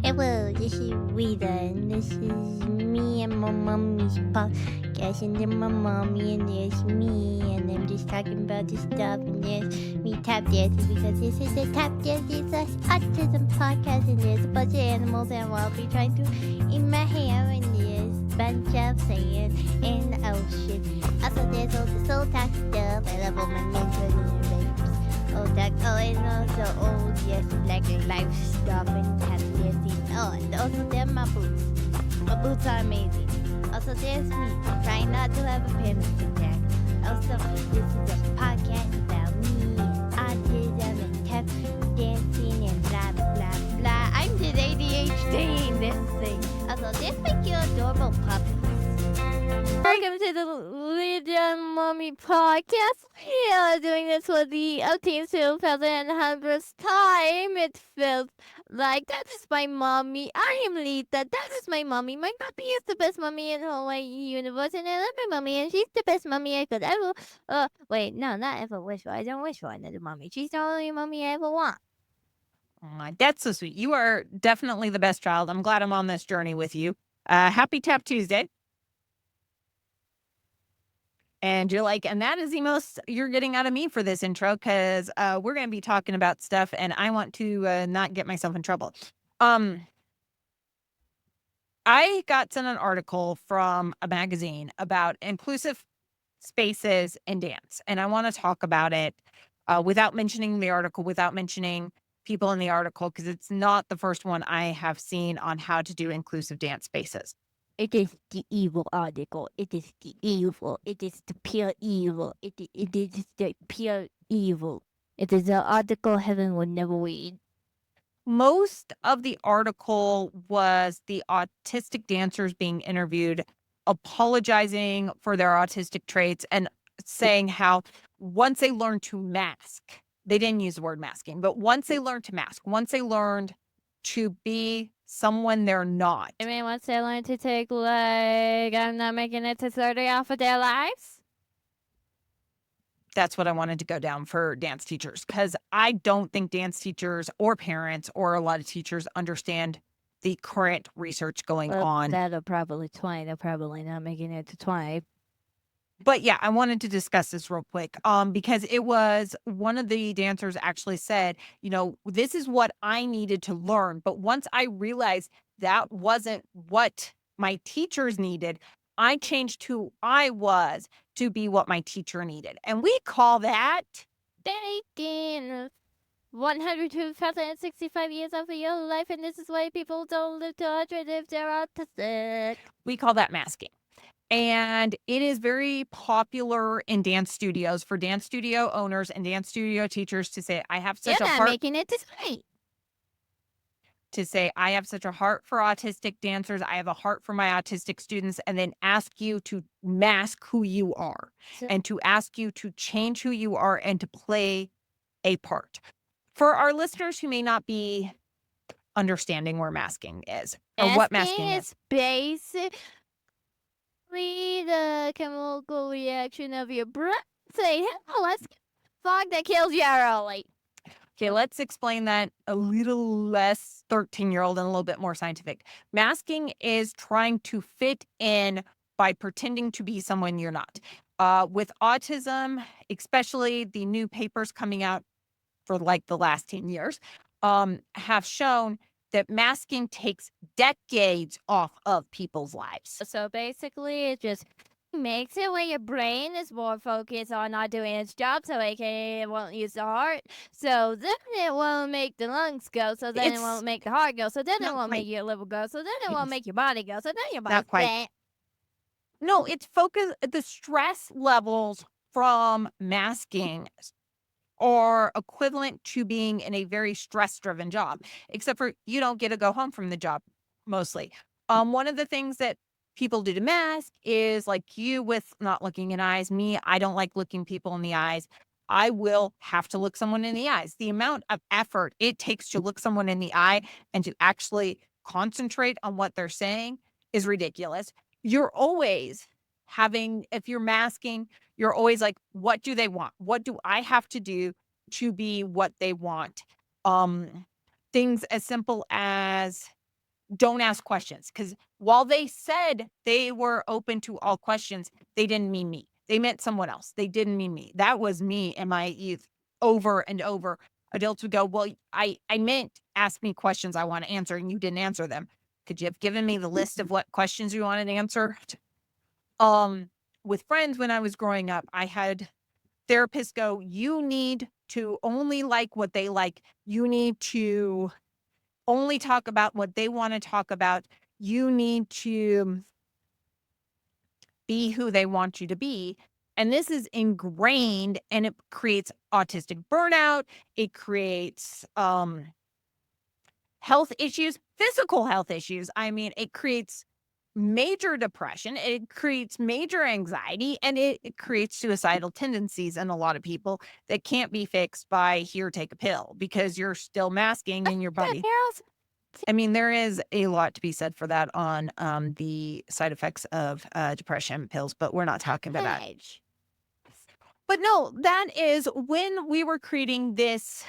Hello, this is Rita, and this is me and my mommy's podcast, and then my mommy, and there's me, and I'm just talking about this stuff, and there's me tap dancing because this is a tap dancing slash autism podcast, and there's a bunch of animals, and I'll be trying to eat my hair, and there's a bunch of sand in the ocean. Also, there's all the soul talk stuff. I love all my mentors and babes. And also, yes, like life stuff and tap dancing. Oh, and also there are my boots. My boots are amazing. Also, there's me, trying not to have a panic attack. Also, this is a podcast about me, autism, and tap dancing, and blah, blah, blah. I'm just ADHD in this thing. Also, there's my cute, adorable puppies. Welcome to the Leta and Mommy podcast. We are doing this for the 2000th time. It feels like that is my mommy. I am Leta. That is my mommy. My mommy is the best mommy in the whole wide universe, and I love my mommy, and she's the best mommy I could ever. Wait, no, not ever wish for. I don't wish for another mommy. She's the only mommy I ever want. Aw, that's so sweet. You are definitely the best child. I'm glad I'm on this journey with you. Happy Tap Tuesday. And you're like, and that is the most you're getting out of me for this intro because we're going to be talking about stuff and I want to not get myself in trouble. I got sent an article from a magazine about inclusive spaces in dance. And I want to talk about it without mentioning the article, without mentioning people in the article, because it's not the first one I have seen on how to do inclusive dance spaces. It is the evil article. It is the evil. It is the pure evil. It is the pure evil. It is the article heaven would never read. Most of the article was the autistic dancers being interviewed, apologizing for their autistic traits and saying how once they learned to mask, they didn't use the word masking, but once they learned to mask, once they learned to be someone they're not. I mean, once they learn to take, like, I'm not making it to 30 off of their lives? That's what I wanted to go down for dance teachers because I don't think dance teachers or parents or a lot of teachers understand the current research going on. That are probably 20. They're probably not making it to 20. But yeah, I wanted to discuss this real quick because it was one of the dancers actually said, this is what I needed to learn. But once I realized that wasn't what my teachers needed, I changed who I was to be what my teacher needed. And we call that taking 102,065 years of your life, and this is why people don't live to 100 if they're autistic. We call that masking. And it is very popular in dance studios for dance studio owners and dance studio teachers to say, I have such a heart. Making it this way. To say, I have such a heart for autistic dancers. I have a heart for my autistic students, and then ask you to mask who you are and to ask you to change who you are and to play a part. For our listeners who may not be understanding where masking is or what masking is. Basically the chemical reaction of your brain saying, oh, let's get fog that kills you early. Okay, let's explain that a little less 13-year-old and a little bit more scientific. Masking is trying to fit in by pretending to be someone you're not. With autism, especially the new papers coming out for like the last 10 years, have shown that masking takes decades off of people's lives. So basically, it just makes it where your brain is more focused on not doing its job, so AKA it won't use the heart. So then it won't make the lungs go, so then it won't make the heart go, so then it won't make your liver go, so then it won't make your body go, so then your body's fat. No, it's focused. The stress levels from masking are equivalent to being in a very stress-driven job, except for you don't get to go home from the job mostly. One of the things that people do to mask is like you with not looking in eyes. Me, I don't like looking people in the eyes. I will have to look someone in the eyes. The amount of effort it takes to look someone in the eye and to actually concentrate on what they're saying is ridiculous. You're always if you're masking, you're always like, what do they want? What do I have to do to be what they want? Things as simple as don't ask questions. Because while they said they were open to all questions, they didn't mean me. They meant someone else. They didn't mean me. That was me in my youth over and over. Adults would go, well, I meant ask me questions I want to answer and you didn't answer them. Could you have given me the list of what questions you wanted answered? Um, with friends when I was growing up, I had therapists go, you need to only like what they like. You need to only talk about what they want to talk about. You need to be who they want you to be. And this is ingrained and it creates autistic burnout. It creates health issues, physical health issues. I mean, it creates major depression, it creates major anxiety, and it creates suicidal tendencies in a lot of people that can't be fixed by here, take a pill because you're still masking in your body. I mean, there is a lot to be said for that on the side effects of depression pills, but we're not talking about that. Edge. But no, that is when we were creating this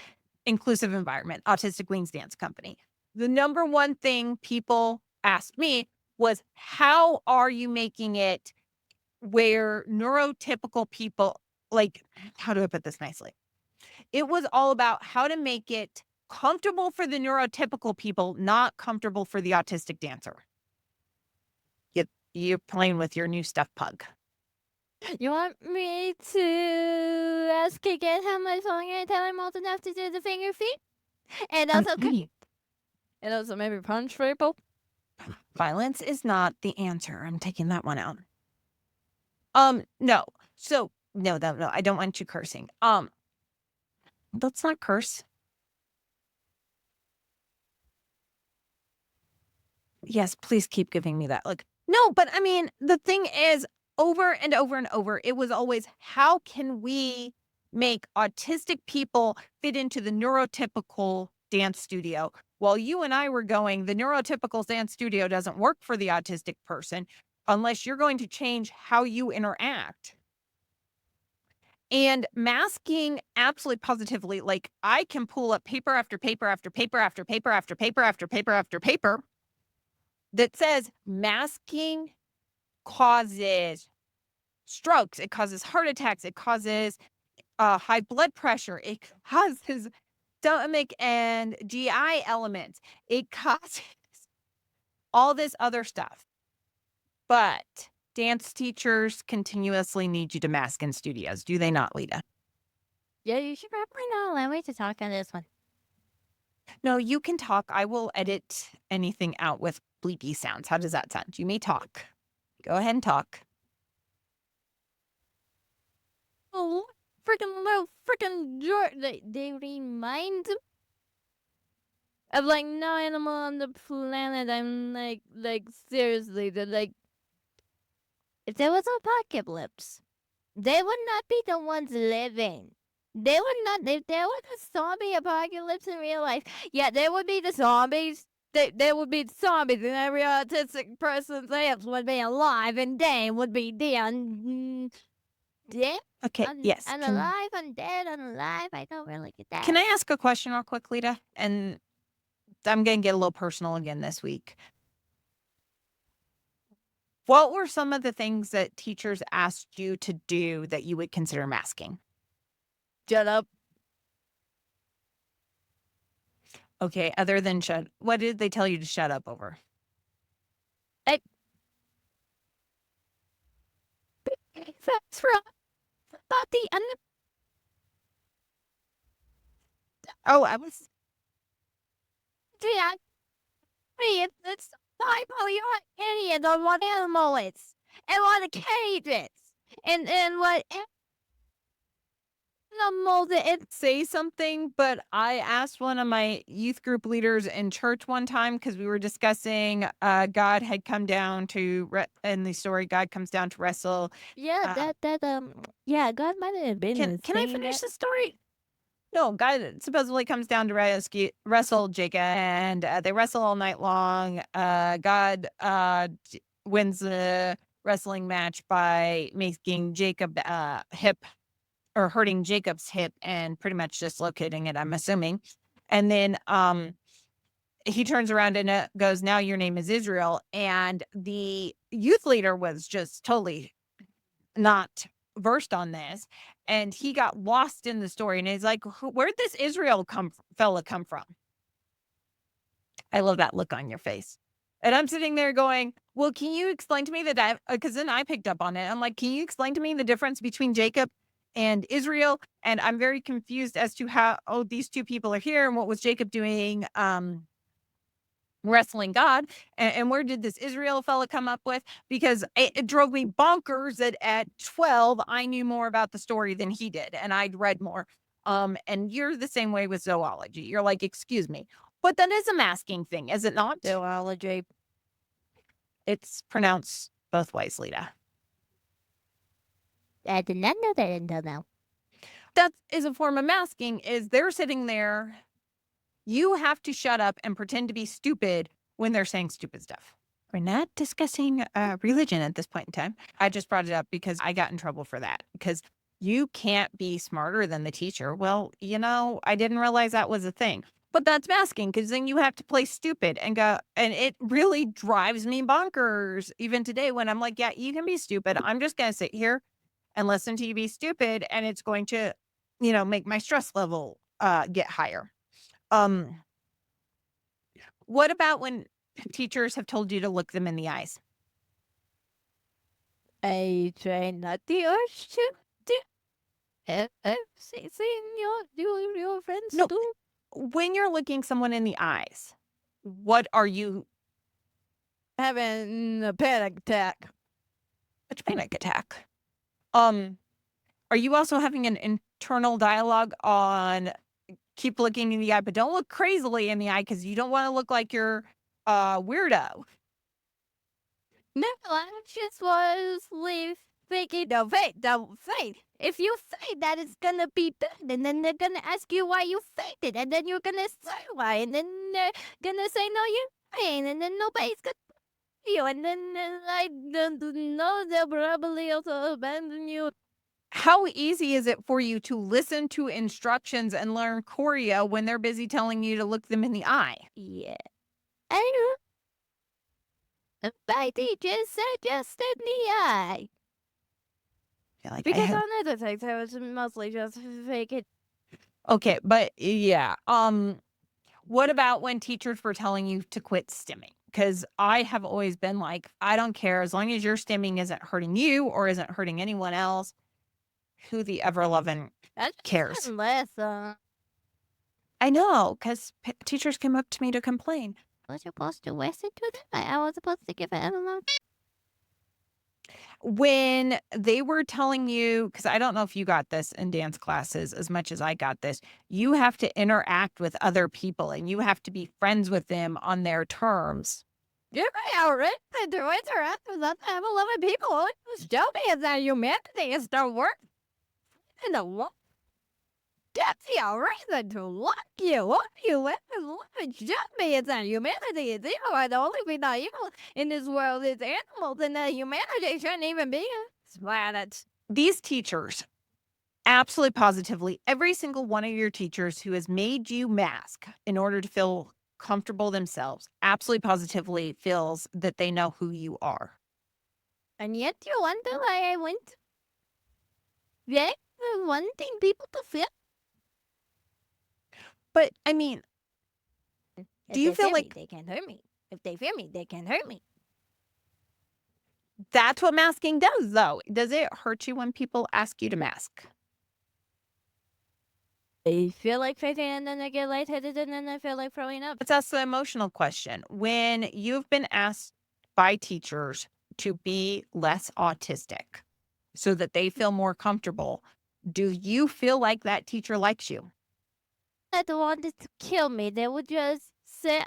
inclusive environment, Autistic Wings Dance Company. The number one thing people asked me was, how are you making it where neurotypical people, like, how do I put this nicely? It was all about how to make it comfortable for the neurotypical people, not comfortable for the autistic dancer. You're playing with your new stuffed pug. You want me to ask again how much longer until I'm old enough to do the finger feet? And also, and also maybe punch people? Violence is not the answer. I'm taking that one out. No. So no, I don't want you cursing. Let's not curse. Yes, please keep giving me that look. No, but I mean, the thing is, over and over and over, it was always, how can we make autistic people fit into the neurotypical dance studio? While you and I were going, the neurotypical dance studio doesn't work for the autistic person unless you're going to change how you interact. And masking absolutely positively, like I can pull up paper after paper after paper after paper after paper after paper after paper that says masking causes strokes, it causes heart attacks, it causes high blood pressure, it causes stomach and GI elements, it causes all this other stuff. But dance teachers continuously need you to mask in studios, do they not, Leta? Yeah, you should probably not allow me to talk on this one. No, you can talk. I will edit anything out with bleepy sounds. How does that sound? You may talk. Go ahead and talk. Oh, freaking little freaking George. They remind me of like no animal on the planet. I'm like seriously, they're like, if there was an apocalypse, they would not be the ones living. They would not. If there was a zombie apocalypse in real life, yeah, there would be the zombies. There would be zombies, and every autistic person's lives would be alive, and they would be dead. Dead? Okay, yes. And alive, and dead, and alive. I don't really get that. Can I ask a question real quick, Leta? And I'm going to get a little personal again this week. What were some of the things that teachers asked you to do that you would consider masking? Shut up. Okay, other than what did they tell you to shut up over? That's right. About the Oh, I was. yeah, it's typo. You're an idiot on what animal it's and what a cage is and what animal it. Say something, but I asked one of my youth group leaders in church one time because we were discussing God had come down to in the story God comes down to wrestle. Yeah, yeah, God might have been. Can I finish the story? No, God supposedly comes down to wrestle Jacob, and they wrestle all night long. God wins the wrestling match by making Jacob hip or hurting Jacob's hip and pretty much dislocating it, I'm assuming. And then he turns around and goes, "Now your name is Israel." And the youth leader was just totally not versed on this, and he got lost in the story, and he's like, Where'd this Israel fella come from?" I love that look on your face. And I'm sitting there going, "Well, can you explain to me that?" Because then I picked up on it. I'm like, "Can you explain to me the difference between Jacob and Israel?" And I'm very confused as to how, these two people are here, and what was Jacob doing, wrestling God, and where did this Israel fella come up with? Because it drove me bonkers that at 12 I knew more about the story than he did, and I'd read more. And you're the same way with zoology. You're like, "Excuse me," but that is a masking thing, is it not? Zoology. It's pronounced both ways, Leta. I did not know that until now. That is a form of masking. Is they're sitting there, you have to shut up and pretend to be stupid when they're saying stupid stuff. We're not discussing religion at this point in time. I just brought it up because I got in trouble for that, because you can't be smarter than the teacher. Well, I didn't realize that was a thing. But that's masking, because then you have to play stupid and go, and it really drives me bonkers even today when I'm like, yeah, you can be stupid. I'm just going to sit here and listen to you be stupid, and it's going to, make my stress level get higher. What about when teachers have told you to look them in the eyes? I try not the urge to do. I've seen your friends No. do. When you're looking someone in the eyes, what are you? Having a panic attack. Which panic attack? Are you also having an internal dialogue on keep looking in the eye, but don't look crazily in the eye because you don't want to look like you're a weirdo? No, I just was thinking, no, wait, don't faint. If you faint, that is gonna be bad, and then they're gonna ask you why you fainted, and then you're gonna say why, and then they're gonna say, no, you faint, and then nobody's gonna you, and then I don't know, they'll probably also abandon you. How easy is it for you to listen to instructions and learn choreo when they're busy telling you to look them in the eye? Yeah. I know. My teacher suggested the eye. You're like, Because on other things, I was mostly just faking. okay, but yeah. What about when teachers were telling you to quit stimming? Because I have always been like, I don't care as long as your stimming isn't hurting you or isn't hurting anyone else. Who the ever loving cares? Unless, I know, because teachers came up to me to complain. was supposed to listen to them. I was supposed to give it a little. When they were telling you, because I don't know if you got this in dance classes as much as I got this, you have to interact with other people and you have to be friends with them on their terms. Yeah, I already do interact with other 11 people. Show me that humanity is the work in the world. That's your reason to like you. What you show me that humanity is evil. And the only thing that evil in this world is animals, and that humanity shouldn't even be on this planet. These teachers, absolutely positively, every single one of your teachers who has made you mask in order to feel comfortable themselves, absolutely positively feels that they know who you are. And yet you wonder why I went. Yeah, wanting people to feel. But I mean, do you feel like they can hurt me? If they fear me, they can hurt me. that's what masking does, though? Does it hurt you when people ask you to mask? I feel like fainting, and then I get lightheaded, and then I feel like throwing up. Let's ask the emotional question. When you've been asked by teachers to be less autistic so that they feel more comfortable, do you feel like that teacher likes you? I don't want it to kill me. They would just say,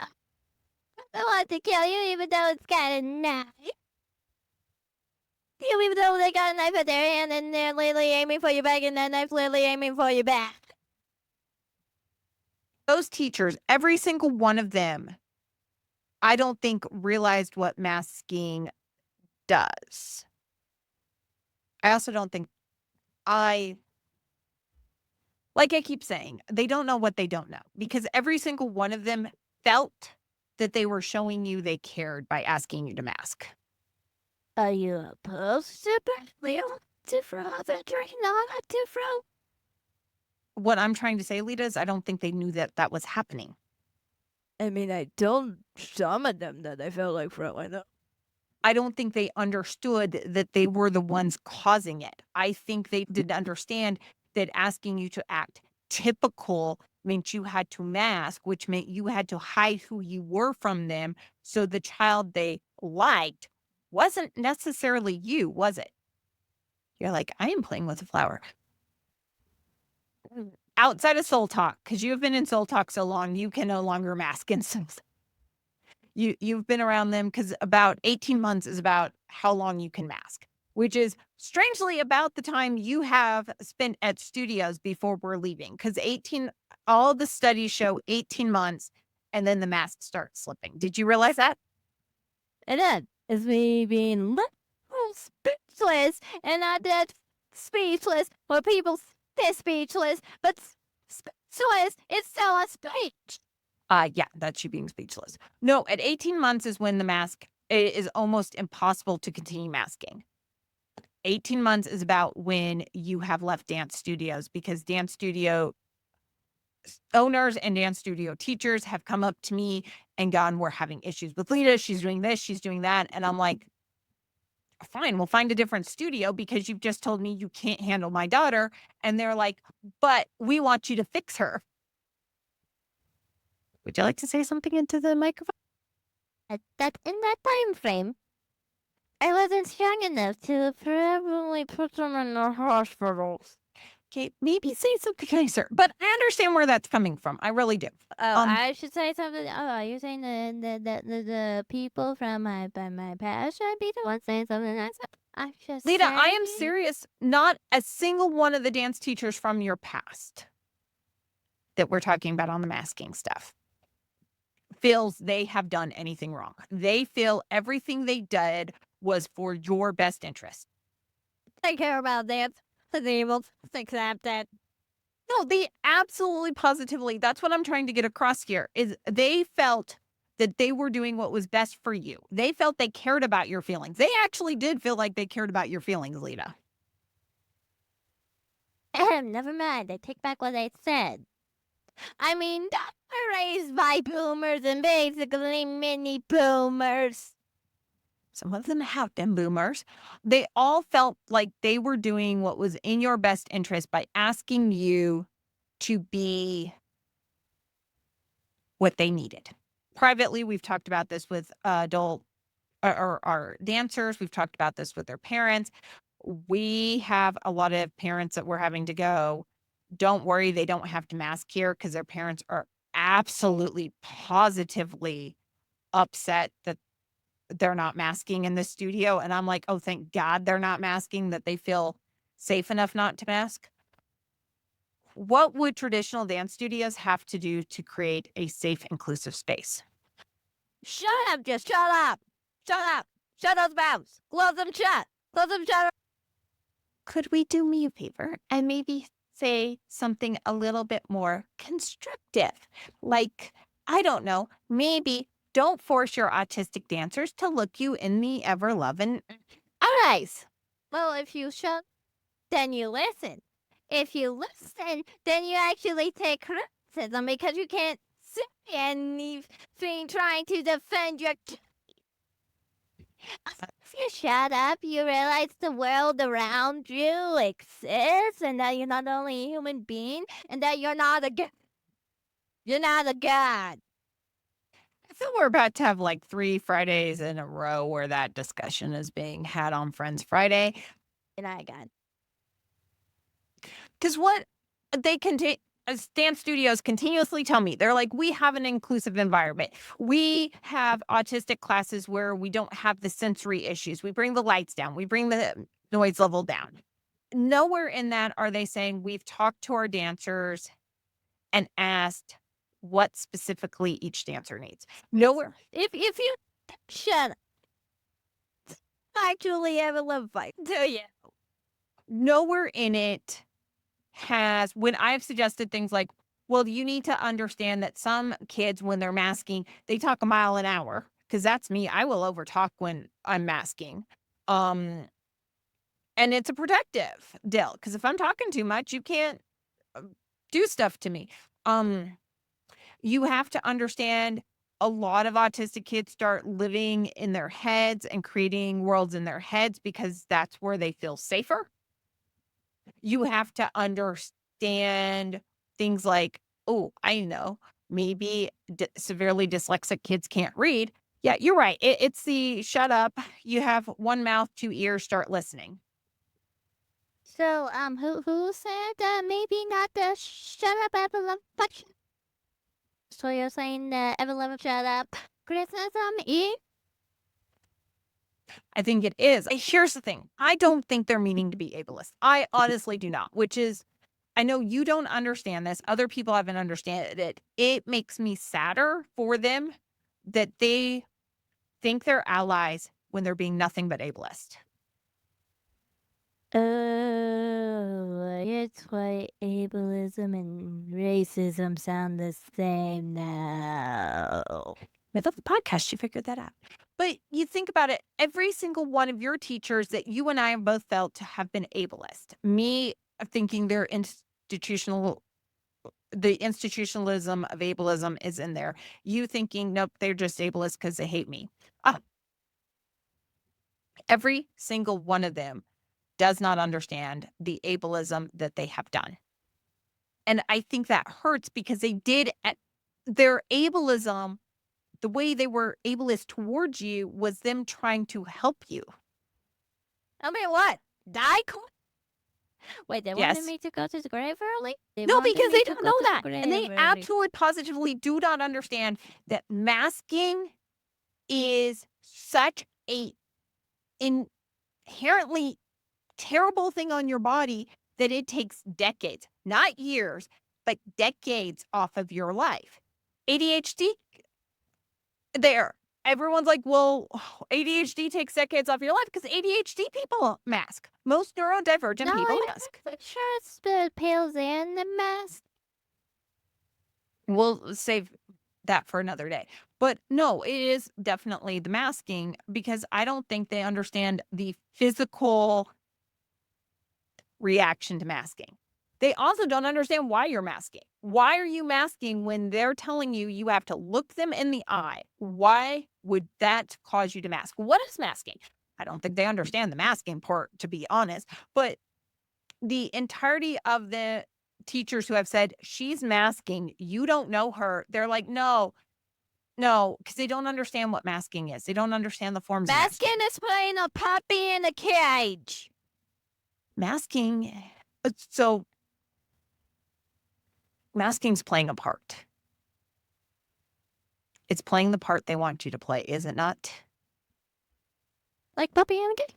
I want to kill you, even though it's kind of nice. Even though they got a knife at their hand and they're literally aiming for your back, and that knife's literally aiming for your back. Those teachers, every single one of them, I don't think realized what masking does. I also don't think like I keep saying, they don't know what they don't know, because every single one of them felt that they were showing you they cared by asking you to mask? Are you opposed to being different other not different? What I'm trying to say, Lita, is I don't think they knew that that was happening. I mean, I told some of them that I felt like like that. I don't think they understood that they were the ones causing it. I think they didn't understand that asking you to act typical meant you had to mask, which meant you had to hide who you were from them. So the child they liked wasn't necessarily you, was it? You're like, I am playing with a flower. Outside of Soul Talk, because you have been in Soul Talk so long, you can no longer mask in some you've been around them because about 18 months is about how long you can mask, which is strangely about the time you have spent at studios before we're leaving. Because 18 all the studies show 18 months, and then the mask starts slipping. Did you realize that? And then it's me being little speechless, and not that speechless where people say speechless, but speechless is still a speech. Yeah, that's you being speechless. No, at 18 months is when the mask is almost impossible to continue masking. 18 months is about when you have left dance studios, because dance studio owners and dance studio teachers have come up to me and gone, "We're having issues with Lita. She's doing this, she's doing that." And I'm like, "Fine, we'll find a different studio because you've just told me you can't handle my daughter." And they're like, "But we want you to fix her." Would you like to say something into the microphone? At that in that time frame, I wasn't young enough to probably put them in the hospitals. Okay, maybe say something nicer, but I understand where that's coming from. I really do. Oh, I should say something. Oh, are you saying the people from my past should be the ones saying something nice? I should Lita, I say. am serious. Not a single one of the dance teachers from your past that we're talking about on the masking stuff feels they have done anything wrong. They feel everything they did was for your best interest. I care about that. Disabled. Accept that. No, they absolutely positively, that's what I'm trying to get across here, is they felt that they were doing what was best for you. They felt they cared about your feelings. They actually did feel like they cared about your feelings, Lita. Never mind. I take back what I said. I mean, that were raised by boomers and basically mini boomers. Some of them have been boomers. They all felt like they were doing what was in your best interest by asking you to be what they needed. Privately, we've talked about this with adult or our dancers. We've talked about this with their parents. We have a lot of parents that we're having to go, don't worry, they don't have to mask here, because their parents are absolutely positively upset that they're not masking in the studio. And I'm like, oh, thank God they're not masking, that they feel safe enough not to mask. What would traditional dance studios have to do to create a safe, inclusive space? Shut up, just shut up. Shut up. Shut those mouths. Close them shut. Close them shut. Could we do me a favor and maybe say something a little bit more constructive? Like, I don't know, maybe don't force your autistic dancers to look you in the ever loving eyes. Well, if you shut, then you listen. If you listen, then you actually take criticism because you can't say anything trying to defend your. If you shut up, you realize the world around you exists and that you're not only a human being and that you're not a god. You're not a god. I feel we're about to have like 3 Fridays in a row where that discussion is being had on Friends Friday. You're not a god. Because what they continue, dance studios continuously tell me, they're like, we have an inclusive environment. We have autistic classes where we don't have the sensory issues. We bring the lights down. We bring the noise level down. Nowhere in that are they saying we've talked to our dancers and asked what specifically each dancer needs. Nowhere. If you shut up, actually have a love fight, do you? Nowhere in it has, when I've suggested things like, Well, you need to understand that some kids, when they're masking, they talk a mile an hour. Because that's me. I will overtalk when I'm masking. Um, and it's a protective deal. Because if I'm talking too much, you can't uh, do stuff to me. Um, you have to understand a lot of autistic kids start living in their heads and creating worlds in their heads because that's where they feel safer. You have to understand things like, oh, I know, maybe severely dyslexic kids can't read. Yeah, you're right. It's the shut up. You have one mouth, two ears, start listening. So, who said maybe not the shut up Evelyn? So you're saying that Evelyn shut up criticism is? I think it is. Here's the thing. I don't think they're meaning to be ableist. I honestly do not, which is, I know you don't understand this. Other people haven't understood it. It makes me sadder for them that they think they're allies when they're being nothing but ableist. Oh, it's why ableism and racism sound the same now. I thought the podcast, you figured that out. But you think about it, every single one of your teachers that you and I have both felt to have been ableist. Me thinking they're institutional, the institutionalism of ableism is in there. You thinking, nope, they're just ableist because they hate me. Ah, every single one of them does not understand the ableism that they have done. And I think that hurts because they did their ableism, the way they were ableist towards you was them trying to help you. I mean, what? Die? Wait, they wanted Yes. me to go to the grave early? No, wanted because me they to don't go know to the that. And they grave early. absolutely positively do not understand that masking is such a inherently terrible thing on your body that it takes decades, not years, but decades off of your life. ADHD, there. Everyone's like, well, ADHD takes decades off your life because ADHD people mask. Most neurodivergent No, people I'm mask. sure it's the pills and the mask. We'll save that for another day. But no, it is definitely the masking because I don't think they understand the physical reaction to masking. They also don't understand why you're masking. Why are you masking when they're telling you you have to look them in the eye? Why would that cause you to mask? What is masking? I don't think they understand the masking part, to be honest. But the entirety of the teachers who have said, she's masking, you don't know her, they're like, no, because they don't understand what masking is. They don't understand the forms of masking. Masking is playing a puppy in a cage. Masking, so masking's playing a part. It's playing the part they want you to play, is it not? Like puppy in a cage?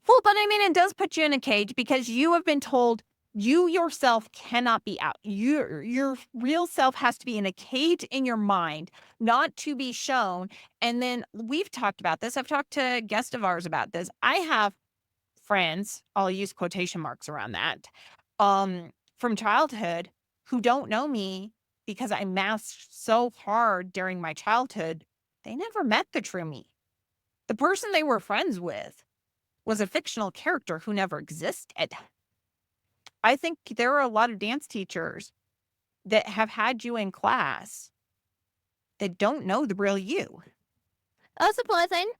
Well, but I mean, it does put you in a cage because you have been told you yourself cannot be out. Your real self has to be in a cage in your mind, not to be shown. And then we've talked about this. I've talked to guests of ours about this. I have friends, I'll use quotation marks around that, from childhood who don't know me because I masked so hard during my childhood. They never met the true me. The person they were friends with was a fictional character who never existed. I think there are a lot of dance teachers that have had you in class that don't know the real you. Oh, surprising.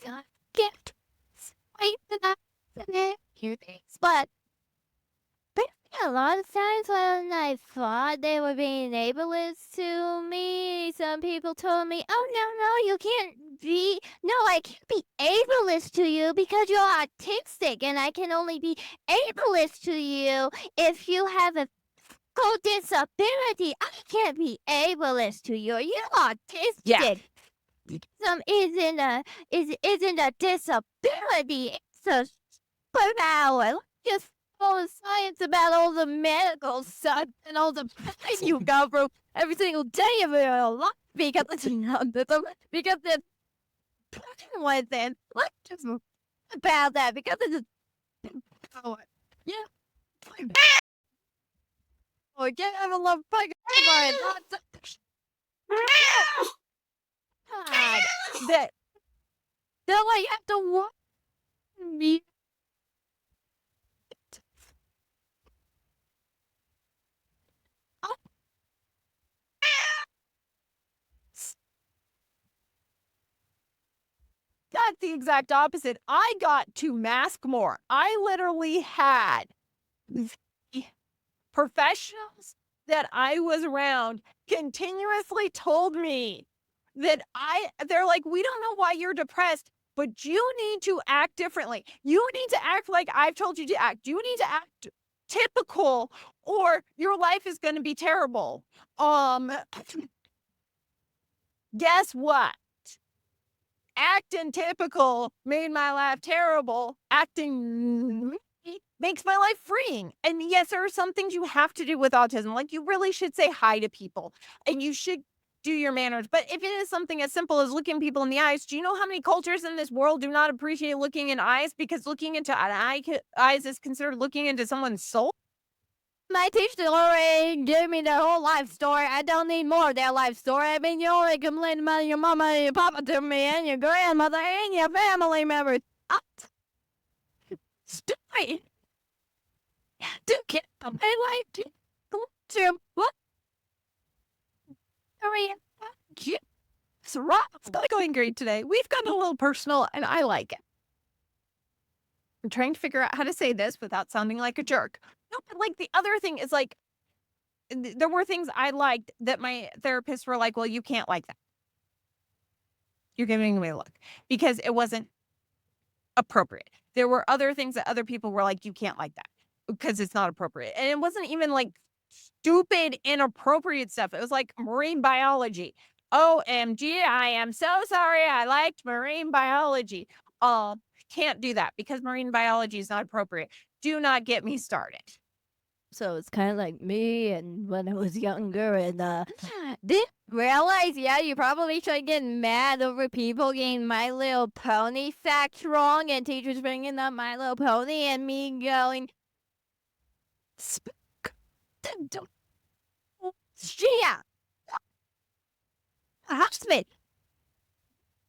Get wait for that. But a lot of times when I thought they were being ableist to me, some people told me, oh, no, you can't be, no, I can't be ableist to you because you're autistic, and I can only be ableist to you if you have a physical disability. I can't be ableist to you. You're autistic. Yeah. Autism isn't a disability. It's a superpower. Just all the science about all the medical stuff and all the pain you go through every single day of your life because it's because it's with it. Let's just about that because it's power. Yeah. I can't have a love fucking God. That they're like have to want me. Oh, that's the exact opposite. I got to mask more. I literally had the professionals that I was around continuously told me that they're like, we don't know why you're depressed, but you need to act differently. You need to act like I've told you to act. You need to act typical or your life is going to be terrible. Um, guess what? Acting typical made my life terrible. Acting makes my life freeing. And yes, there are some things you have to do with autism. Like you really should say hi to people and you should do your manners. But if it is something as simple as looking people in the eyes, do you know how many cultures in this world do not appreciate looking in eyes because looking into eyes is considered looking into someone's soul? My teacher already gave me their whole life story. I don't need more of their life story. I mean, you already complained about your mama and your papa to me and your grandmother and your family members. Story. To get my life to go to what? Story. It's not going great today. We've gotten a little personal and I like it. I'm trying to figure out how to say this without sounding like a jerk. No, but like the other thing is like, there were things I liked that my therapists were like, well, you can't like that. You're giving me a look because it wasn't appropriate. There were other things that other people were like, you can't like that because it's not appropriate. And it wasn't even like stupid, inappropriate stuff. It was like marine biology. OMG, I am so sorry. I liked marine biology. Can't do that because marine biology is not appropriate. Do not get me started. So it's kind of like me and when I was younger and didn't realize, yeah, you probably should get mad over people getting My Little Pony facts wrong and teachers bringing up My Little Pony and me going, yeah, husband.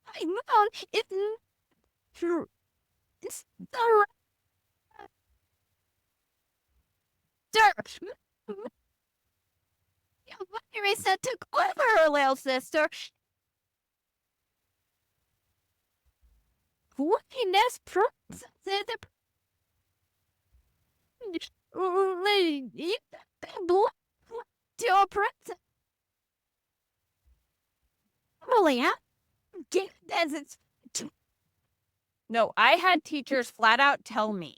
I know it's true. It's the virus that took over her little sister. Witness process your presence. Malia, as it's. No, I had teachers flat out tell me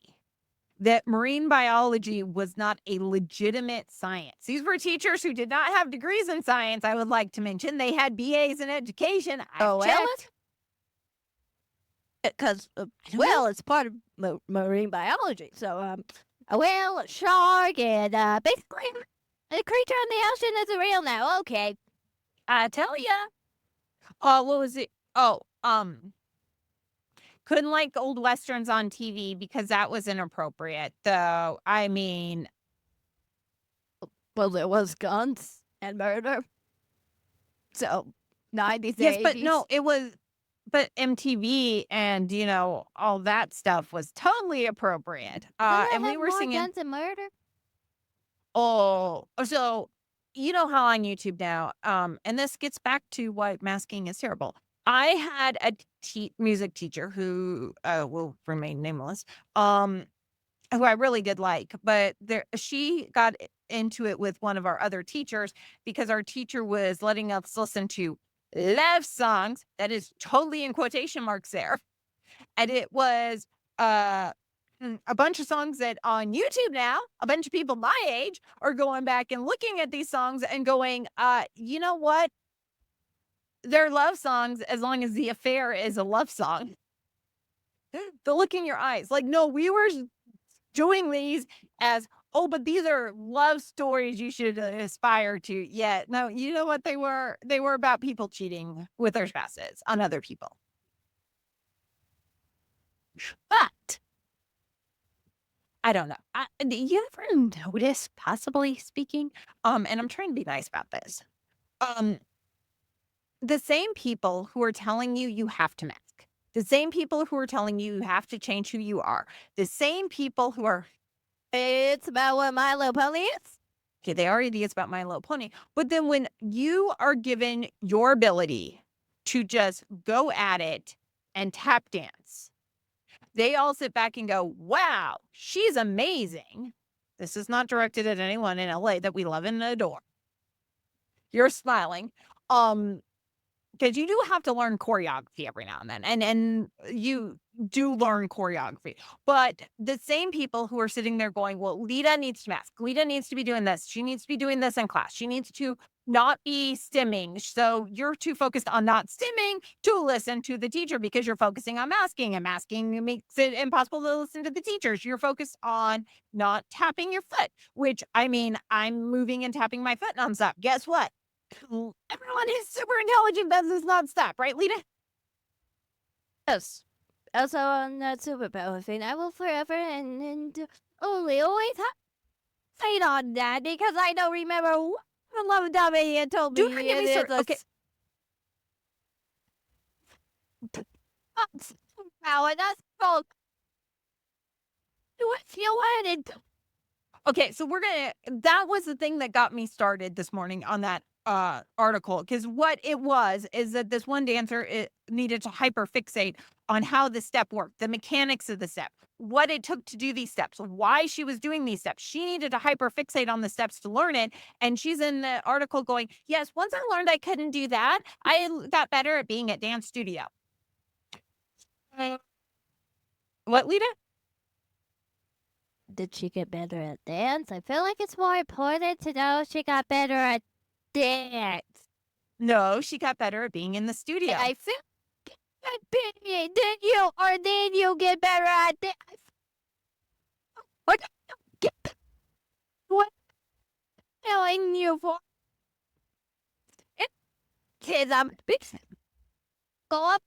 that marine biology was not a legitimate science. These were teachers who did not have degrees in science, I would like to mention. They had BAs in education. I checked. Because, well, it's part of marine biology. So, a whale, a shark, and basically a creature in the ocean is real now. Okay. I tell ya. What was it? Couldn't like old westerns on TV because that was inappropriate. Though, I mean, Well, there was guns and murder. So, 90s, yes, but 80s. no, it was, but MTV and, you know, all that stuff was totally appropriate. And we were singing. Guns and murder? So you know how on YouTube now, and this gets back to why masking is terrible. I had a music teacher who will remain nameless, who I really did like, but she got into it with one of our other teachers because our teacher was letting us listen to love songs. That is totally in quotation marks there. And it was a bunch of songs that on YouTube now, a bunch of people my age are going back and looking at these songs and going, you know what? They're love songs as long as the affair is a love song. The look in your eyes. Like, no, we were doing these as, oh, but these are love stories you should aspire to. Yeah, no, you know what they were? They were about people cheating with their spouses on other people. But I don't know. Do you ever notice, possibly speaking, and I'm trying to be nice about this, um, the same people who are telling you you have to mask, the same people who are telling you you have to change who you are, the same people who are, It's about what My Little Pony is. okay, they are idiots about My Little Pony, but then when you are given your ability to just go at it and tap dance, they all sit back and go, wow, she's amazing. This is not directed at anyone in LA that we love and adore. You're smiling. Because you do have to learn choreography every now and then, and you do learn choreography. But the same people who are sitting there going, well, Leta needs to mask. Leta needs to be doing this. She needs to be doing this in class. She needs to not be stimming. So you're too focused on not stimming to listen to the teacher because you're focusing on masking, and masking makes it impossible to listen to the teachers. You're focused on not tapping your foot, which, I mean, I'm moving and tapping my foot nonstop. Guess what? Everyone is super intelligent does not stop, right, Leta? Yes. Also, on that superpower thing, I will forever and only always say on that because I don't remember what Love Dummy had told me. Do not get me started. Okay. Power, that's called. Do I feel wanted? Okay, so that was the thing that got me started this morning on that article, because what it was is that this one dancer needed to hyperfixate on how the step worked, the mechanics of the step, what it took to do these steps, why she was doing these steps. She needed to hyperfixate on the steps to learn it. And she's in the article going, yes, once I learned I couldn't do that, I got better at being at dance studio. What, Leta? Did she get better at dance? I feel like it's more important to know she got better at dance. No, she got better at being in the studio. I feel did you get better at dance? What telling you for? Kids, I'm go up.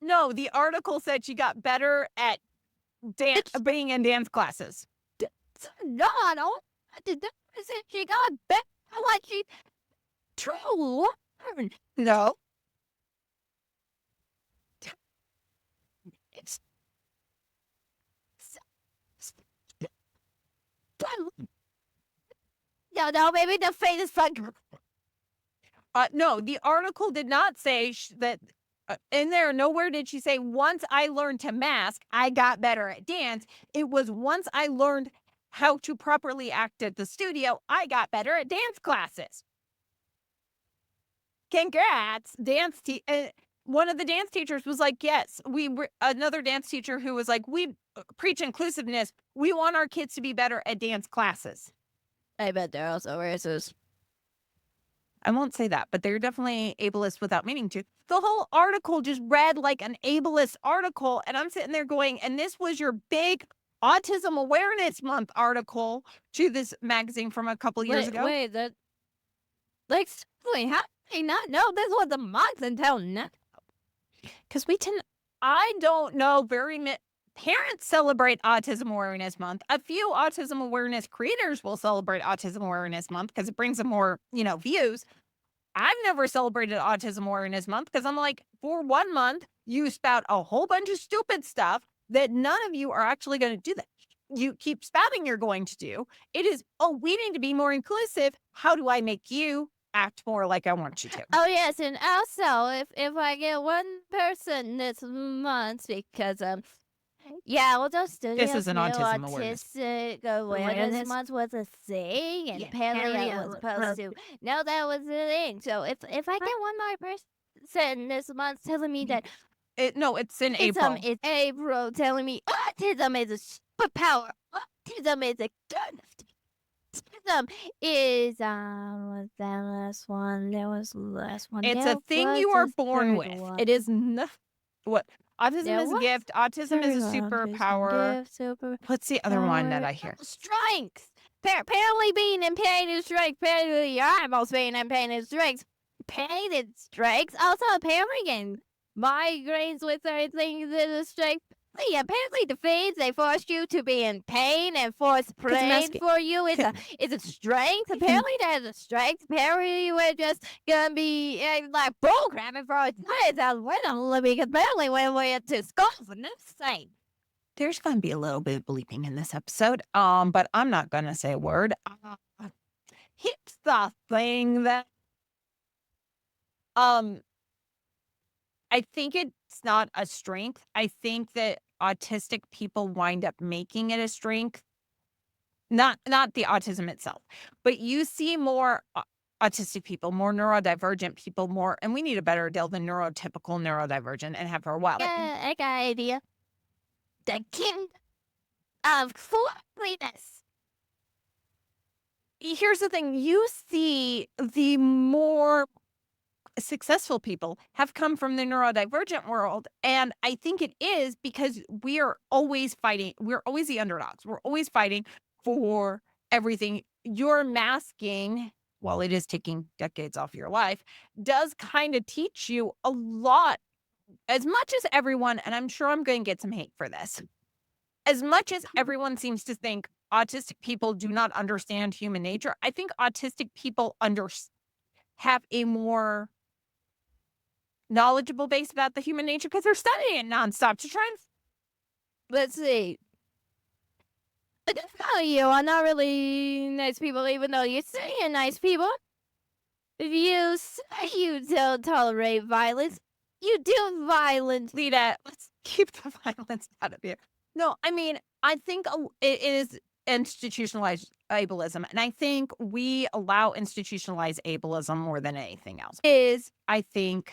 No, the article said she got better at being in dance classes. No, I don't. She got better. Like she true. No. It's no, maybe the face is fun. No, the article did not say that in there. Nowhere did she say, once I learned to mask, I got better at dance. It was once I learned how to properly act at the studio, I got better at dance classes. Congrats, one of the dance teachers was like, yes, another dance teacher who was like, we preach inclusiveness. We want our kids to be better at dance classes. I bet they're also racist. I won't say that, but they're definitely ableist without meaning to. The whole article just read like an ableist article, and I'm sitting there going, and this was your big Autism Awareness Month article to this magazine from a couple years ago. Wait, how do you not know this was a month until now? Because I don't know very many. Parents celebrate Autism Awareness Month. A few Autism Awareness creators will celebrate Autism Awareness Month because it brings them more, views. I've never celebrated Autism Awareness Month because I'm like, for 1 month, you spout a whole bunch of stupid stuff that none of you are actually going to do that. You keep spouting you're going to do. It is, we need to be more inclusive. How do I make you act more like I want you to? Oh, yes, and also, if I get one person this month, because, yeah, well, those studios This is an autism awareness. Autistic awareness month was a thing, and apparently I was supposed to know that was the thing. So if I get one more person this month telling me that it's in April. It's April telling me autism is a superpower. Autism is a gift. Autism is what's that last one? There was the last one. It's a thing you are born with. It is not what. Autism is a gift. Autism is a superpower. What's the other one that I hear? Strengths. Apparently being in pain is strength. Apparently your eyeballs being in pain is strength. Pain is strength. Also apparently getting migraines with certain things is a strength. apparently the phase they force you to be in pain and force pain masking. for you is a strength. Apparently there's a strength. Apparently we're just gonna be like programming for our lives as well because apparently when we're to school for this thing. There's gonna be a little bit of bleeping in this episode, but I'm not gonna say a word. Here's the thing that I think it's not a strength. I think that autistic people wind up making it a strength. Not the autism itself, but you see more autistic people, more neurodivergent people, more, and we need a better deal than neurotypical neurodivergent and have for a while. Yeah, I got an idea. The kingdom of foolishness. Here's the thing, you see the more successful people have come from the neurodivergent world, and I think it is because we are always fighting. We're always the underdogs. We're always fighting for everything. Your masking, while it is taking decades off your life, does kind of teach you a lot. As much as everyone, and I'm sure I'm going to get some hate for this, as much as everyone seems to think autistic people do not understand human nature, I think autistic people have a more knowledgeable base about the human nature because they're studying it nonstop to try and. Let's see. I just know you are not really nice people, even though you say you're nice people. If you say you don't tolerate violence, you do violence. Leta, let's keep the violence out of here. No, I mean, I think it is institutionalized ableism, and I think we allow institutionalized ableism more than anything else. I think,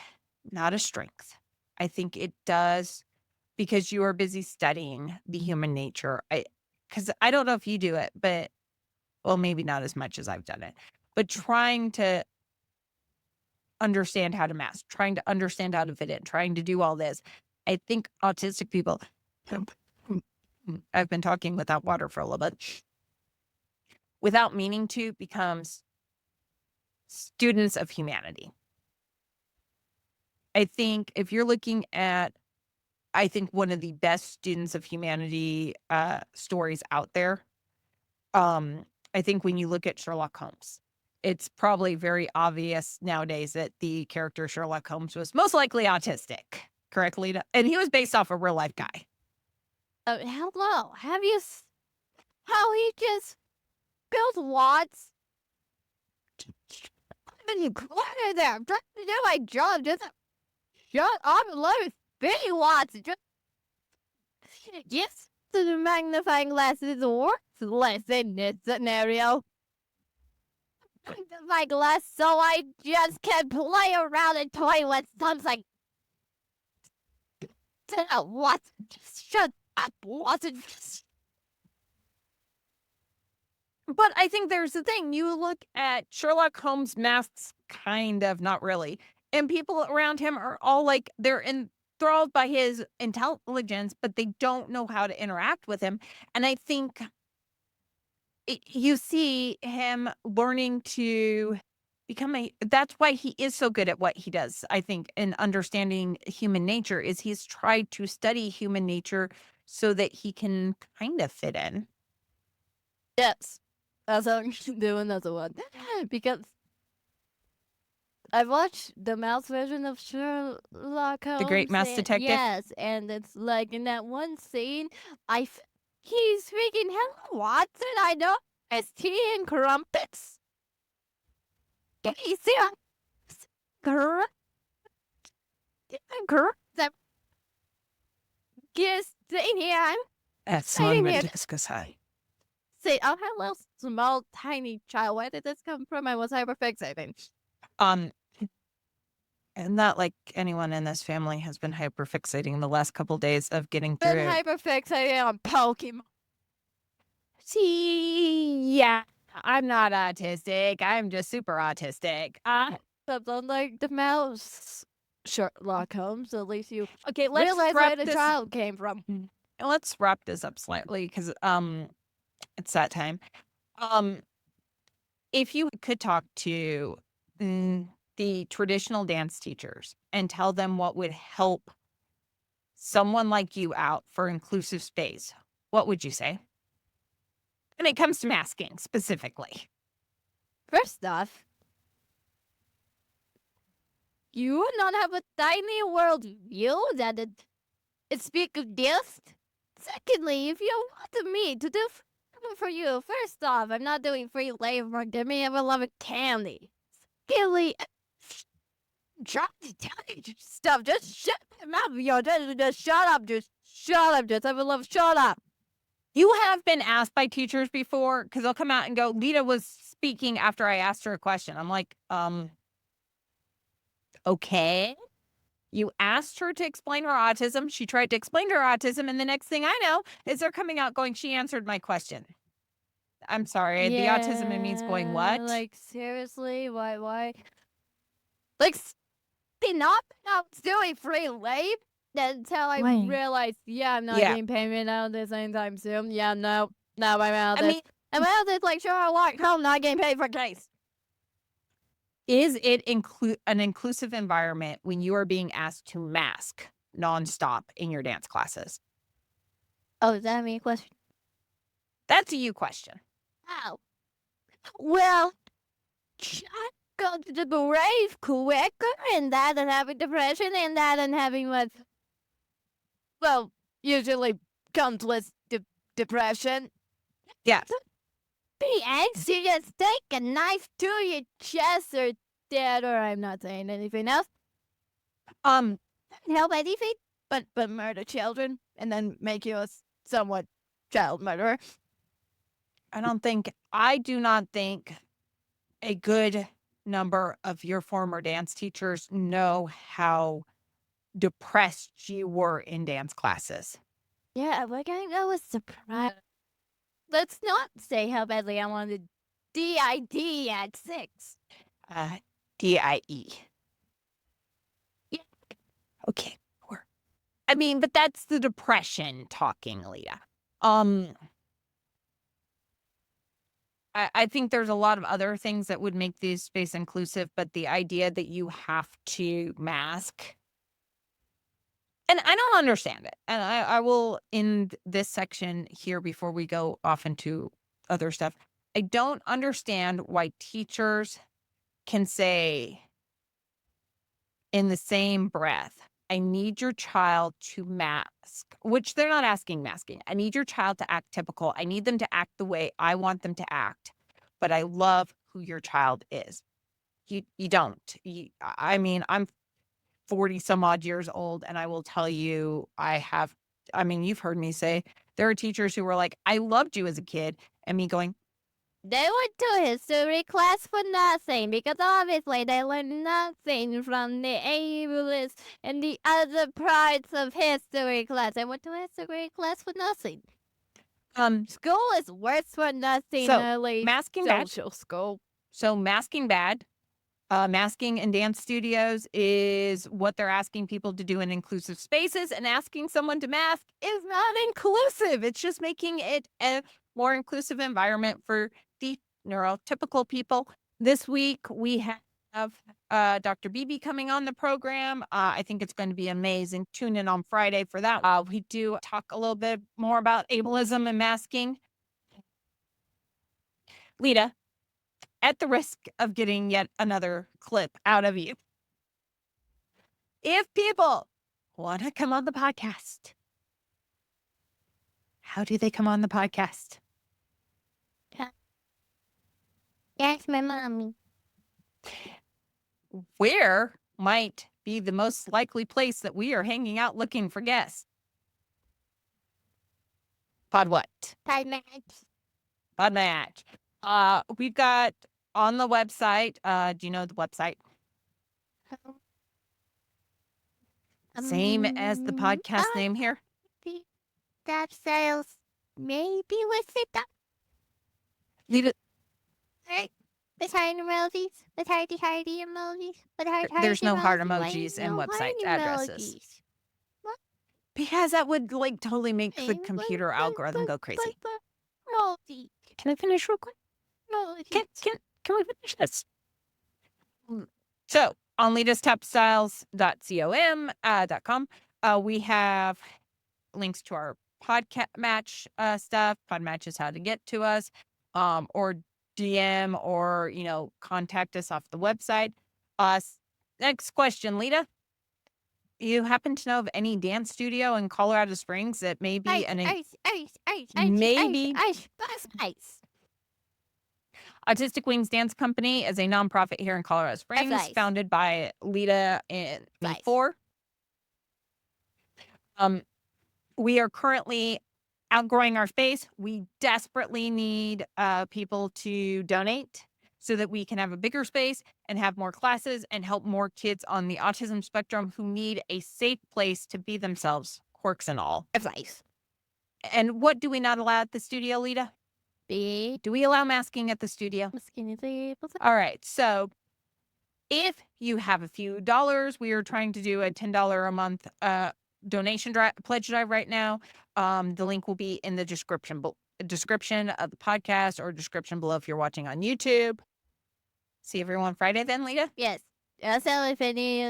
not a strength. I think it does because you are busy studying the human nature. Because I don't know if you do it, but, well, maybe not as much as I've done it, but trying to understand how to mask, trying to understand how to fit in, trying to do all this. I think autistic people, I've been talking without water for a little bit, without meaning to, becomes students of humanity. I think if you're looking at, I think one of the best students of humanity stories out there, I think when you look at Sherlock Holmes, it's probably very obvious nowadays that the character Sherlock Holmes was most likely autistic, correct, Leta? And he was based off a real life guy. Hello, have you how he just built Watts? When you quiet there, I'm trying to do my job. Just shut up and let me be Watts. Just yes, the magnifying glass is worthless in this scenario. My glass, so I just can play around and toy with something. What? Just shut up, Watson. But I think there's the thing. You look at Sherlock Holmes masks, kind of, not really. And people around him are all like, they're enthralled by his intelligence, but they don't know how to interact with him. And I think you see him learning to become that's why he is so good at what he does. I think in understanding human nature is he's tried to study human nature so that he can kind of fit in. Yes, that's how I'm doing another one. Because I've watched the mouse version of Sherlock Holmes. The Great Mouse Detective? Yes, and it's like in that one scene, he's speaking, hello, Watson, I know it's tea and crumpets. Can you see crumpets? Just sitting here, That's Sitting one here. with Discus High. say, oh, hello, small, tiny child. Where did this come from? I was hyperfixating. And not like anyone in this family has been hyperfixating the last couple days of getting through. Been hyperfixating on Pokemon. See, yeah, I'm not autistic. I'm just super autistic. Except unlike the mouse Sherlock Holmes, at least you Okay, let's realize where wrap the this. child came from. Let's wrap this up slightly because it's that time. If you could talk to the traditional dance teachers and tell them what would help someone like you out for inclusive space, what would you say? When it comes to masking specifically. First off, you would not have a tiny world view that it speak of this. Secondly, if you wanted me to do for you, first off, I'm not doing free labor. Give me a beloved candy. Secondly, try to tell you stuff. Just shut your mouth, yo. Just shut up. Just shut up. Just I would love shut up. You have been asked by teachers before, because they'll come out and go, Leta was speaking after I asked her a question. I'm like, okay. You asked her to explain her autism. She tried to explain her autism. And the next thing I know is they're coming out going, she answered my question. I'm sorry. The autism in me is going, what? Like, seriously? Why? Like, not doing free labor until I Why? realized, I'm not Yeah. getting payment out this anytime soon. Yeah, no, I'm out of I this. mean, I'm out of this, like, sure, I walk home, not getting paid for case. is it an inclusive environment when you are being asked to mask nonstop in your dance classes? Oh, is that me a question? That's a you question. Oh. Well, I go to the grave quicker and that and having depression and that and having what, well, usually comes with depression. Yeah. Be anxious, take a knife to your chest or dead, or I'm not saying anything else. Help anything but murder children and then make you a somewhat child murderer. I do not think a good number of your former dance teachers know how depressed you were in dance classes. Yeah, we're gonna go with surprise. Let's not say how badly I wanted DID at 6. DIE. Yeah. Okay. I mean, but that's the depression talking, Leta. I think there's a lot of other things that would make this space inclusive, but the idea that you have to mask, and I don't understand it. And I will end this section here before we go off into other stuff. I don't understand why teachers can say in the same breath, I need your child to mask, which they're not masking. I need your child to act typical. I need them to act the way I want them to act, but I love who your child is. You don't. I mean, I'm 40 some odd years old, and I will tell you, you've heard me say, there are teachers who were like, I loved you as a kid, and me going, They went to history class for nothing because obviously they learned nothing from the ableist and the other parts of history class. They went to history class for nothing. School is worse for nothing. So, early masking bad. social school. So masking bad. Masking in dance studios is what they're asking people to do in inclusive spaces, and asking someone to mask is not inclusive. It's just making it a more inclusive environment for the neurotypical people. This week, we have Dr. Beebe coming on the program. I think it's going to be amazing. Tune in on Friday for that. We do talk a little bit more about ableism and masking. Leta, at the risk of getting yet another clip out of you, if people want to come on the podcast, how do they come on the podcast? Ask my mommy. Where might be the most likely place that we are hanging out looking for guests? Pod what? Pod match. Pod match. We've got on the website. Do you know the website? Same as the podcast name here. That sales maybe with it. Leave it. Right. The heart emojis. The hearty emojis. The heart There's no heart emojis. emojis and No website heart addresses. emojis. Because that would totally make the computer algorithm go crazy. Emoji. Can I finish real quick? Emojis. Can we finish this? So on letastapstyles.com, We have links to our podcast match stuff. Podmatch is how to get to us, or DM, or contact us off the website. Next question, Leta. You happen to know of any dance studio in Colorado Springs that may be maybe ice. Autistic Wings Dance Company is a nonprofit here in Colorado Springs, nice. founded by Leta and me Nice. four. We are currently outgrowing our space. We desperately need people to donate so that we can have a bigger space and have more classes and help more kids on the autism spectrum who need a safe place to be themselves, quirks and all. Advice. And what do we not allow at the studio, Leta? Be Do we allow masking at the studio? skinny people. All right. So if you have a few dollars, we are trying to do a $10 a month donation pledge drive right now. The link will be in the description of the podcast, or description below if you're watching on YouTube. See everyone Friday then, Leta? Yes. Also, if any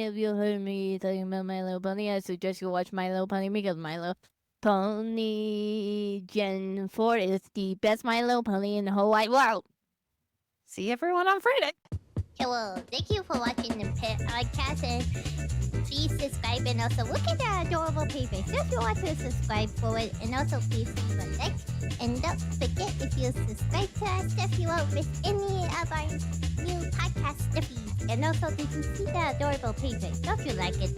of you heard me talking about My Little Pony, I suggest you watch My Little Pony, because My Little Pony Gen 4 is the best My Little Pony in the whole wide world. See everyone on Friday. Hello, thank you for watching the podcast, and please subscribe, and also look at that adorable paper. So if you want to subscribe for it, and also please leave a like, and don't forget, if you subscribe to our stuff, you won't miss any of our new podcast stuffies. And also, did you see that adorable paper? Don't you like it?